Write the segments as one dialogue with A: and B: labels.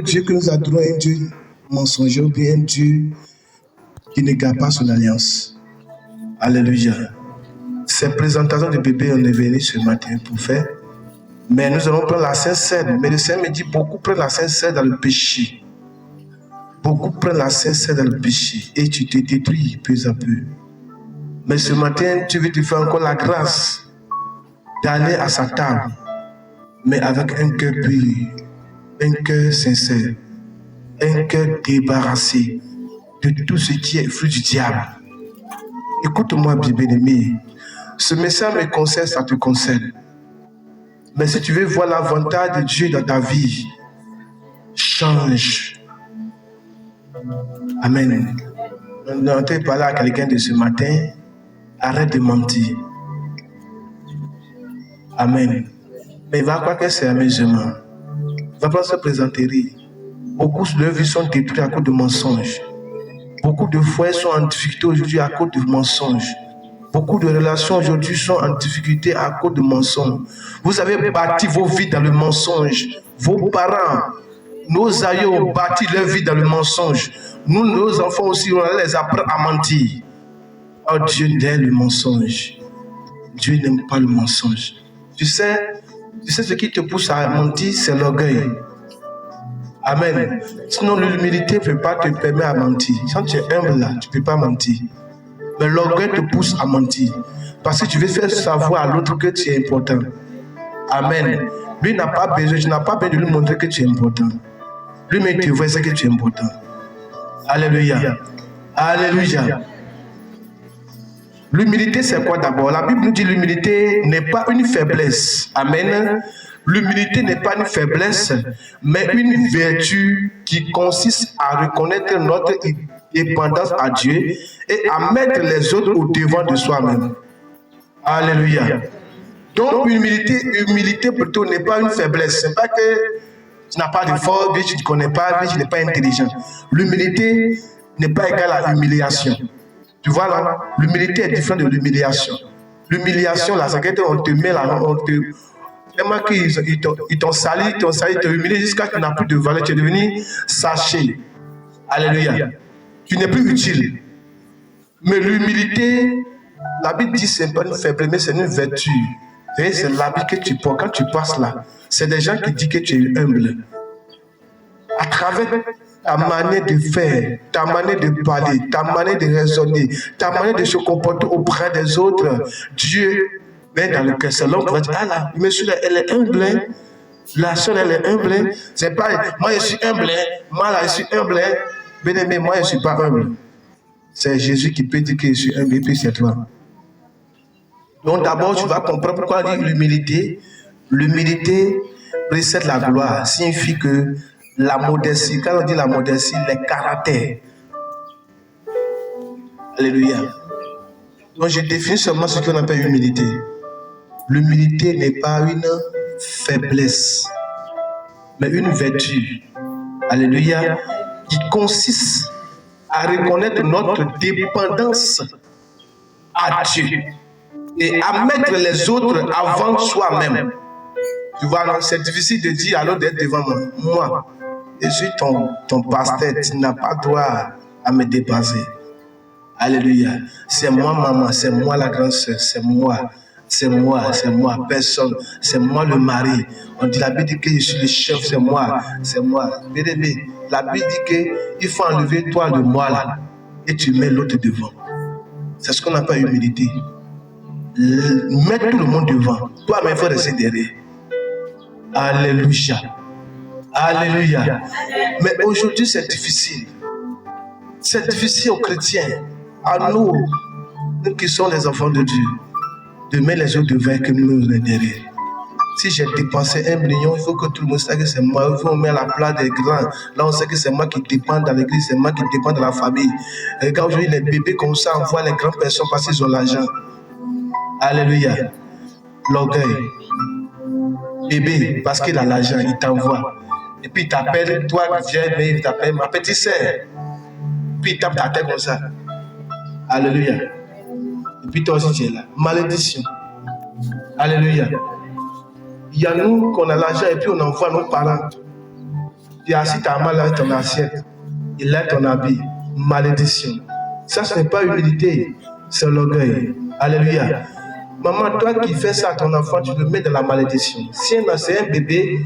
A: Dieu que nous adorons est un Dieu mensonger ou bien un Dieu qui ne garde pas son alliance. Alléluia. Ces présentations de bébé, on est venu ce matin pour faire. Mais nous allons prendre la Sainte Seine. Mais le Seigneur me dit, beaucoup prennent la Sainte Seine dans le péché. Beaucoup prennent la Sainte Seine dans le péché. Et tu te détruis peu à peu. Mais ce matin, tu veux te faire encore la grâce d'aller à sa table. Mais avec un cœur pur, un cœur sincère, un cœur débarrassé de tout ce qui est fruit du diable. Écoute-moi, bien-aimé. Ce message me concerne, ça te concerne. Mais si tu veux voir l'avantage de Dieu dans ta vie, change. Amen. On est en train de parler à quelqu'un de ce matin. Arrête de mentir. Amen. Mais il va croire que c'est un musulman. Il va pas se présenter. Beaucoup de leurs vies sont détruites à cause de mensonges. Beaucoup de foyers sont en difficulté aujourd'hui à cause de mensonges. Beaucoup de relations aujourd'hui sont en difficulté à cause de mensonges. Vous avez bâti vos vies dans le mensonge. Vos parents, nos aïeux ont bâti leur vie dans le mensonge. Nous, nos enfants aussi, on les apprend à mentir. Oh, Dieu n'aime le mensonge. Dieu n'aime pas le mensonge. Tu sais ce qui te pousse à mentir, c'est l'orgueil. Amen. Sinon, l'humilité ne peut pas te permettre à mentir. Quand tu es humble là, tu ne peux pas mentir. Mais l'orgueil te pousse à mentir. Parce que tu veux faire savoir à l'autre que tu es important. Amen. Lui n'a pas besoin, tu n'as pas besoin de lui montrer que tu es important. Lui-même te voit, c'est que tu es important. Alléluia. Alléluia. L'humilité, c'est quoi d'abord? La Bible nous dit que l'humilité n'est pas une faiblesse. Amen. L'humilité n'est pas une faiblesse, mais une vertu qui consiste à reconnaître notre dépendance à Dieu et à mettre les autres au devant de soi-même. Alléluia. Donc, humilité plutôt n'est pas une faiblesse. Ce n'est pas que tu n'as pas de force, que tu ne connais pas, que tu n'es pas intelligent. L'humilité n'est pas égale à l'humiliation. Tu vois là, l'humilité est différente de l'humiliation. L'humiliation, là, c'est qu'on te met là, on te... Tellement qu'ils t'ont sali, ils t'ont humilié jusqu'à ce que tu n'as plus de valeur, tu es devenu sachet. Alléluia. Tu n'es plus utile. Mais l'humilité, la Bible dit que ce n'est pas une faiblesse, mais c'est une vertu. C'est l'habit que tu portes. Quand tu passes là, c'est des gens qui disent que tu es humble. À travers ta manière de faire, ta manière de parler, ta manière de raisonner, ta manière de se comporter auprès des autres, Dieu met dans le cœur. C'est l'homme qui va dire, ah là, monsieur, elle est humble. Hein? La soeur, elle est humble. Hein? C'est pas, moi je suis humble. Hein? Moi là, je suis humble. Hein? Bien-aimé, moi je ne suis pas humble. C'est Jésus qui peut dire que je suis humble et puis c'est toi. Donc d'abord, tu vas comprendre pourquoi on dit l'humilité. L'humilité précède la gloire. Signifie que la modestie, quand on dit la modestie, les caractères. Alléluia. Donc je définis seulement ce qu'on appelle humilité. L'humilité n'est pas une faiblesse, mais une vertu. Alléluia. Qui consiste à reconnaître notre dépendance à Dieu et à mettre les autres avant soi-même. Tu vois, c'est difficile de dire alors d'être devant moi. Moi, je suis ton pasteur, tu n'as pas droit à me dépasser. Alléluia. C'est moi, maman, c'est moi la grande sœur, c'est moi, personne, c'est moi le mari. On dit, la Bible dit que je suis le chef, c'est moi. Bébé, la Bible dit qu'il faut enlever toi le moi là et tu mets l'autre devant. C'est ce qu'on appelle humilité. Mettre tout le monde devant. Toi-même, il faut rester derrière. Alléluia. Alléluia. Mais aujourd'hui, c'est difficile. C'est difficile aux chrétiens, à nous qui sommes les enfants de Dieu, de mettre les autres devant et que nous les derrière. Si j'ai dépensé 1 million, il faut que tout le monde sache que c'est moi. Il faut mettre la place des grands. Là, on sait que c'est moi qui dépend dans l'église, c'est moi qui dépend de la famille. Et regarde aujourd'hui, les bébés comme ça envoient les grandes personnes parce qu'ils ont l'argent. Alléluia. L'orgueil. Bébé, parce qu'il a l'argent, il t'envoie. Et puis il t'appelle, toi, viens, mais il t'appelle ma petite sœur. Puis il tape ta tête comme ça. Alléluia. Et puis toi aussi, tu es là. Malédiction. Alléluia. Il y a nous qu'on a l'argent et puis on envoie nos parents. Tu as assis ta main là avec ton assiette. Il a ton habit. Malédiction. Ça, ce n'est pas humilité, c'est l'orgueil. Alléluia. Maman, toi qui fais ça à ton enfant, tu le mets dans la malédiction. Si c'est un bébé,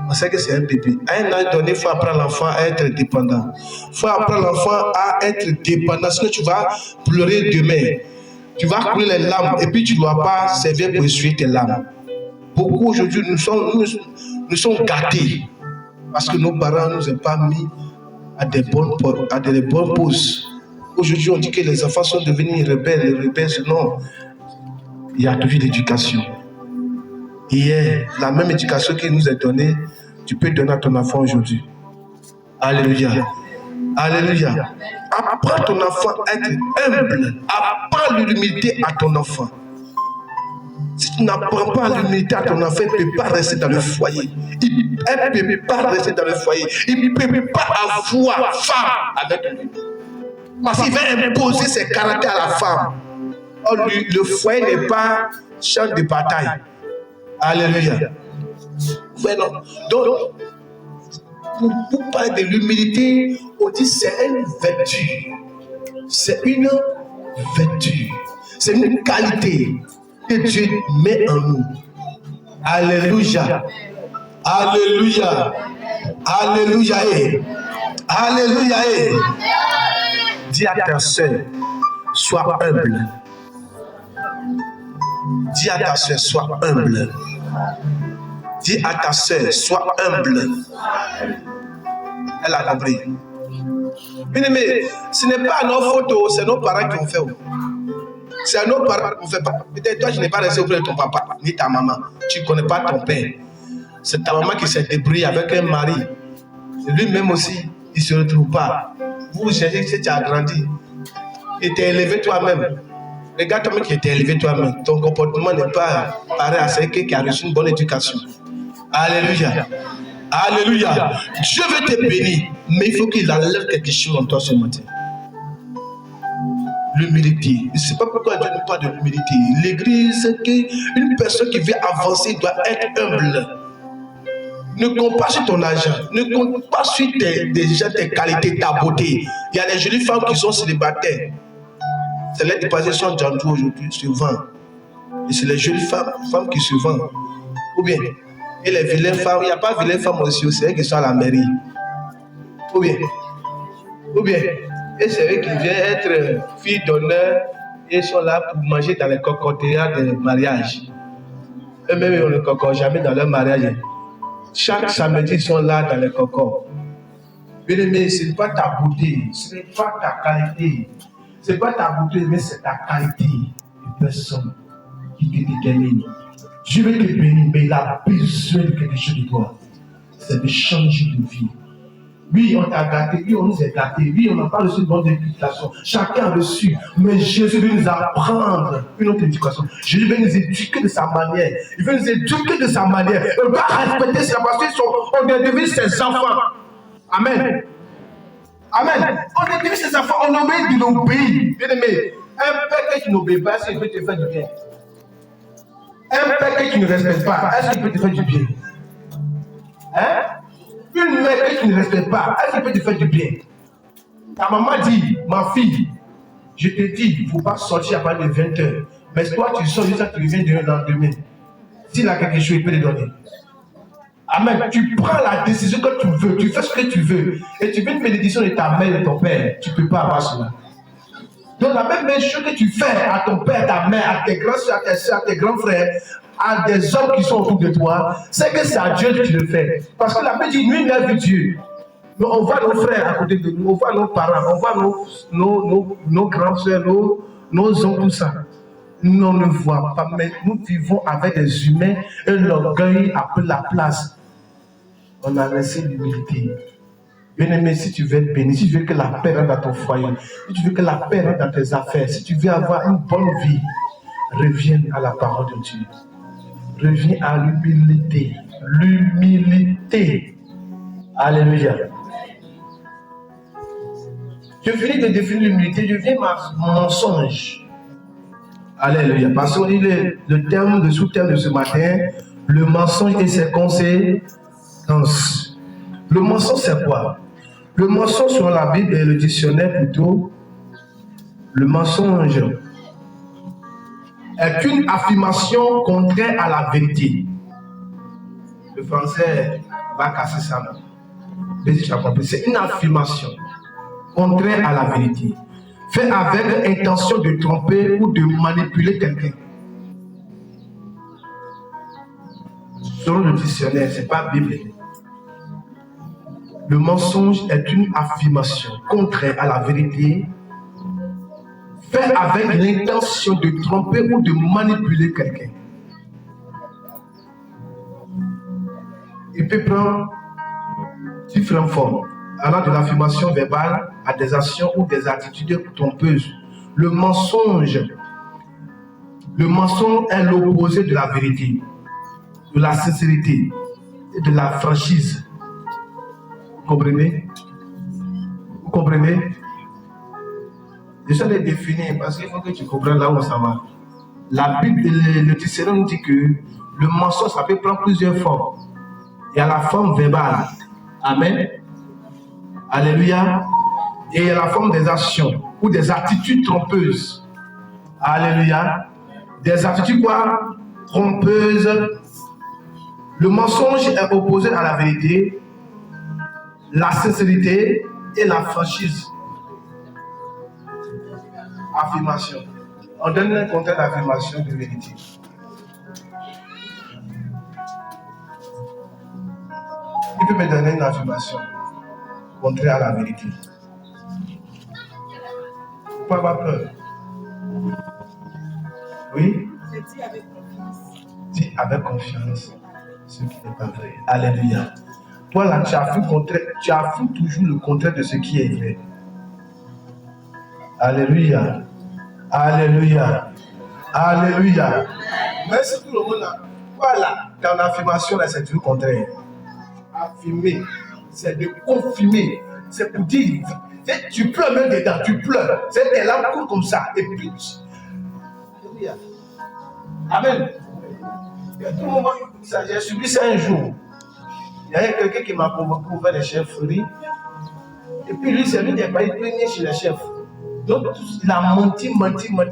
A: on sait que c'est un bébé. À un âge donné, il faut apprendre l'enfant à être dépendant. Il faut apprendre l'enfant à être dépendant. Sinon, tu vas pleurer demain. Tu vas couler les larmes et puis tu ne dois pas servir pour essuyer tes larmes. Beaucoup aujourd'hui, nous sommes gâtés parce que nos parents ne nous ont pas mis à des bonnes pauses. Aujourd'hui, on dit que les enfants sont devenus rebelles. Les rebelles, non. Il y a toujours l'éducation. Hier, la même éducation qui nous est donnée, tu peux donner à ton enfant aujourd'hui. Alléluia. Alléluia. Apprends ton enfant à être humble. Apprends l'humilité à ton enfant. Si tu n'apprends pas l'humilité à ton enfant, il ne peut pas rester dans le foyer. Elle ne peut pas rester dans le foyer. Il ne peut pas avoir femme avec lui. Parce qu'il va imposer ses caractères à la femme. Or, le foyer n'est pas champ de bataille. Alléluia. Donc, pour parler de l'humilité, on dit c'est une vertu. C'est une vertu. C'est une qualité que Dieu met en nous. Alléluia. Alléluia. Alléluia. Alléluia. Dis à ta soeur, sois humble. Dis à ta soeur, sois humble. Dis à ta soeur, sois humble. Elle a compris. Mais ce n'est pas nos photos, c'est nos parents qui ont fait. C'est à nos parents qui ont fait. Peut-être toi, je n'ai pas resté auprès de ton papa, ni ta maman. Tu ne connais pas ton père. C'est ta maman qui s'est débrouillée avec un mari. Lui-même aussi, il ne se retrouve pas. Vous cherchez que tu as grandi. Et tu es élevé toi-même. Regarde toi-même qui t'es élevé toi-même. Ton comportement n'est pas pareil à celui qui a reçu une bonne éducation. Alléluia. Alléluia. Dieu veut te bénir, mais il faut qu'il enlève quelque chose en toi ce matin. L'humilité. Je ne sais pas pourquoi Dieu ne parle de l'humilité. L'église, c'est qu'une personne qui veut avancer doit être humble. Ne compte pas sur ton argent. Ne compte pas sur tes qualités, ta beauté. Il y a des jolies femmes qui sont célibataires. C'est l'aide de passer son Django aujourd'hui, se vend. Et c'est les jolies femmes qui se vendent. Ou bien, et les vilaines femmes, il n'y a pas vilaines femmes aussi, c'est elles qui sont à la mairie. Ou bien, et c'est eux qui viennent être filles d'honneur et sont là pour manger dans les cocotiers de mariage. Eux-mêmes, ils ne cocotent jamais dans leur mariage. Chaque samedi, ils sont là dans les cocos. Mais ce n'est pas ta beauté, ce n'est pas ta qualité. Ce n'est pas ta beauté, mais c'est ta qualité de personne qui te détermine. Je vais te bénir, mais il a besoin de quelque chose de toi. C'est de changer de vie. Oui, on t'a gâté, oui, on nous a gâtés, oui, on n'a pas reçu une bonne éducation. Chacun a reçu, mais Jésus veut nous apprendre une autre éducation. Jésus veut nous éduquer de sa manière. Il veut nous éduquer de sa manière. On va respecter ça parce qu'on est devenus ses enfants. Amen. Amen. On est devenus ses enfants, on obéit de nos pays. Bien aimé, un père qui n'obéit pas, est-ce qu'il peut te faire du bien? Un père qui ne respecte pas, est-ce qu'il peut te faire du bien? Hein? Une mère qui ne respecte pas, est-ce qu'il peut te faire du bien? Ta maman dit, ma fille, je te dis, il ne faut pas sortir à partir de 20h. Mais toi, tu sors jusqu'à ce que tu reviennes le lendemain. S'il a quelque chose, il peut te donner. Amen. Tu prends la décision que tu veux, tu fais ce que tu veux. Et tu veux une bénédiction de ta mère et de ton père. Tu ne peux pas avoir cela. Donc la même chose que tu fais à ton père, ta mère, à tes grands soeurs, à tes soeurs, à tes grands frères, à des hommes qui sont autour de toi, c'est que c'est à Dieu que tu le fais. Parce que la Bible dit, nous, n'a vu Dieu. Mais on voit nos frères à côté de nous, on voit nos parents, on voit nos grands soeurs, nos oncles, tout ça. Nous, on ne voit pas, mais nous vivons avec des humains et l'orgueil a pris la place. On a laissé l'humilité. Bien-aimé, si tu veux être béni, si tu veux que la paix rentre dans ton foyer, si tu veux que la paix rentre dans tes affaires, si tu veux avoir une bonne vie, reviens à la parole de Dieu. Reviens à l'humilité. L'humilité. Alléluia. Je finis de définir l'humilité, je viens mon mensonge. Alléluia. Parce qu'on dit le sous-thème de ce matin, le mensonge et ses conséquences. Le mensonge, c'est quoi? Le mensonge, selon la Bible et le dictionnaire plutôt, le mensonge est une affirmation contraire à la vérité. Le français va casser ça. C'est une affirmation contraire à la vérité, fait avec l'intention de tromper ou de manipuler quelqu'un. Selon le dictionnaire, ce n'est pas biblique. Le mensonge est une affirmation contraire à la vérité, fait avec l'intention de tromper ou de manipuler quelqu'un. Il peut prendre différentes formes, allant de l'affirmation verbale à des actions ou des attitudes trompeuses. Le mensonge est l'opposé de la vérité, de la sincérité et de la franchise. Vous comprenez? Vous comprenez? Déjà les définir parce qu'il faut que tu comprennes là où ça va. La Bible, le dictionnaire nous dit que le mensonge, ça peut prendre plusieurs formes. Il y a la forme verbale. Amen. Alléluia. Et il y a la forme des actions ou des attitudes trompeuses. Alléluia. Des attitudes quoi? Trompeuses. Le mensonge est opposé à la vérité, la sincérité et la franchise. Affirmation. On donne un contraire d'affirmation de vérité. Il peut me donner une affirmation contraire à la vérité. Il ne faut pas avoir peur. Oui?
B: Je dis avec confiance.
A: Dis avec confiance ce qui n'est pas vrai. Alléluia. Toi là, tu affirmes toujours le contraire de ce qui est vrai. Alléluia. Alléluia. Alléluia. Merci tout le monde là. Voilà, ton affirmation là, c'est tout le contraire. Affirmer, c'est de confirmer. C'est pour dire, tu pleures même dedans, tu pleures. C'est tes larmes coulent comme ça. Et puis, Alléluia. Amen. Et à tout moment, j'ai subi ça un jour. Il y a quelqu'un qui m'a convoqué pour faire des chefferies. Et puis lui, c'est lui qui n'est pas été chez les chefs. Donc, il a menti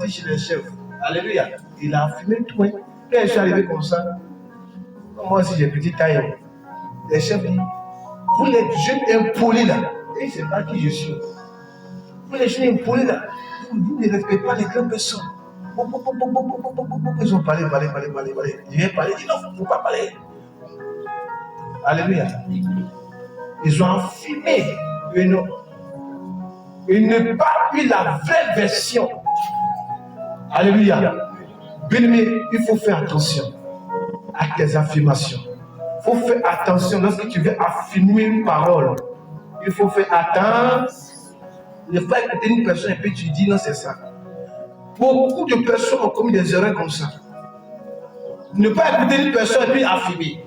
A: chez les chefs. Alléluia. Il a affirmé tout. Hein. Quand je suis arrivé comme ça, moi aussi j'ai petit taille. Les chefs disent, vous les jeunes impolis là, et je ne sais pas qui je suis. Vous les jeunes impolis là, vous ne respectez pas les grandes personnes. Ils ont parlé. Je vais parler, ils non, il ne faut pas parler. Alléluia. Ils ont affirmé ils n'ont pas eu la vraie version. Alléluia. Bien-aimé, il faut faire attention à tes affirmations. Il faut faire attention lorsque tu veux affirmer une parole. Il faut faire attention. Ne pas écouter une personne et puis tu dis non, c'est ça. Beaucoup de personnes ont commis des erreurs comme ça. Ne pas écouter une personne et puis affirmer.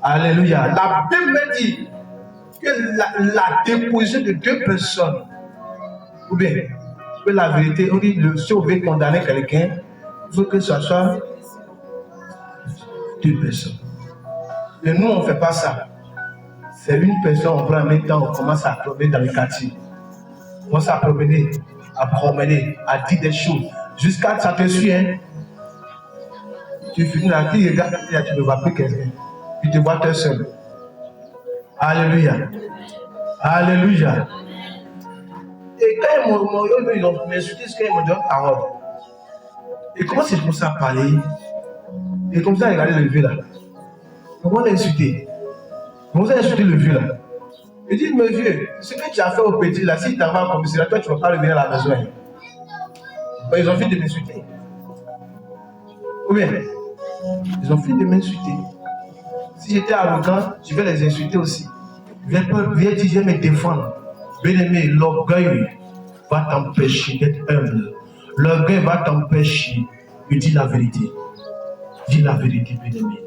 A: Alléluia. La Bible dit que la déposition de deux personnes, ou bien, que la vérité, on dit, si on veut condamner quelqu'un, il faut que ce soit deux personnes. Et nous, on ne fait pas ça. C'est une personne, on prend en même temps, on commence à promener dans le quartier. On commence à promener, à dire des choses. Jusqu'à ce que ça te suit, hein. Tu finis là, tu regardes, tu ne vois plus quelqu'un. Tu te vois tout seul. Alléluia. Alléluia. Et quand ils ont m'insulté, c'est quand ils m'ont donné parole. Et comment c'est comme ça à parler? Et comme ça, regardez le vieux là. Comment l'insulter? Comment ça insulter le vieux là? Il dit, mais vieux, ce que tu as fait au petit là, si tu vas au commissariat, toi tu ne vas pas revenir à la maison. Ben, ils ont fini de m'insulter. Ou bien, ils ont fini de m'insulter. Si j'étais arrogant, je vais les insulter aussi. Viens dire, je vais me défendre. Bien-aimé, l'orgueil va t'empêcher d'être humble. L'orgueil va t'empêcher de dire la vérité. Dis la vérité, bien-aimé.